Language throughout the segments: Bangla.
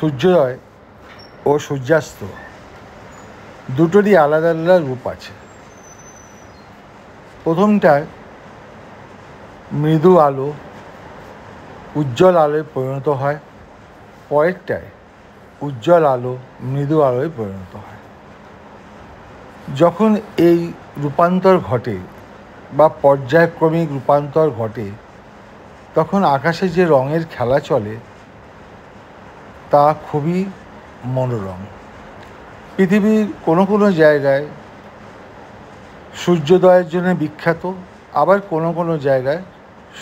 সূর্যোদয় ও সূর্যাস্ত দুটোরই আলাদা আলাদা রূপ আছে। প্রথমটায় মৃদু আলো উজ্জ্বল আলোয় পরিণত হয়, পরেরটায় উজ্জ্বল আলো মৃদু আলোয় পরিণত হয়। যখন এই রূপান্তর ঘটে বা পর্যায়ক্রমিক রূপান্তর ঘটে, তখন আকাশে যে রঙের খেলা চলে তা খুবই মনোরম। পৃথিবীর কোনো কোনো জায়গায় সূর্যোদয়ের জন্য বিখ্যাত, আবার কোনো কোনো জায়গায়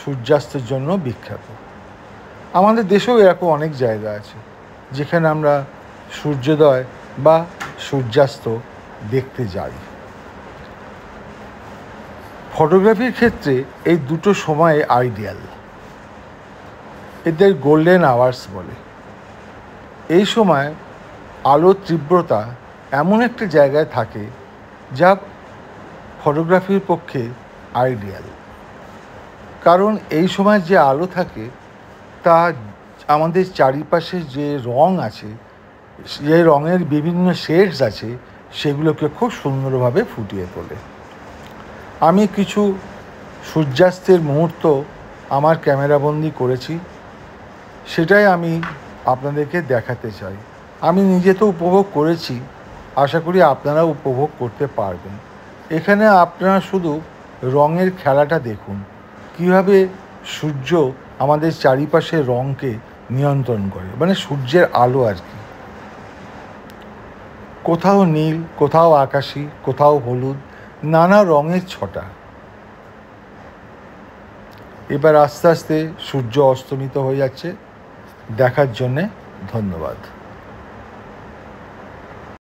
সূর্যাস্তের জন্য বিখ্যাত। আমাদের দেশেও এরকম অনেক জায়গা আছে যেখানে আমরা সূর্যোদয় বা সূর্যাস্ত দেখতে যাই। ফটোগ্রাফির ক্ষেত্রে এই দুটো সময় আইডিয়াল, এদের গোল্ডেন আওয়ার্স বলে। এই সময় আলোর তীব্রতা এমন একটা জায়গায় থাকে যা ফটোগ্রাফির পক্ষে আইডিয়াল, কারণ এই সময় যে আলো থাকে তা আমাদের চারিপাশে যে রঙ আছে, যে রঙের বিভিন্ন শেডস আছে, সেগুলোকে খুব সুন্দরভাবে ফুটিয়ে তোলে। আমি কিছু সূর্যাস্তের মুহূর্ত আমার ক্যামেরাবন্দি করেছি, সেটাই আমি আপনাদেরকে দেখাতে চাই। আমি নিজে তো উপভোগ করেছি, আশা করি আপনারাও উপভোগ করতে পারবেন। এখানে আপনারা শুধু রঙের খেলাটা দেখুন, কীভাবে সূর্য আমাদের চারিপাশে রঙকে নিয়ন্ত্রণ করে, মানে সূর্যের আলো আর কি। কোথাও নীল, কোথাও আকাশি, কোথাও হলুদ, নানা রঙের ছটা। এবার আস্তে আস্তে সূর্য অস্তমিত হয়ে যাচ্ছে। দেখার জন্যে ধন্যবাদ।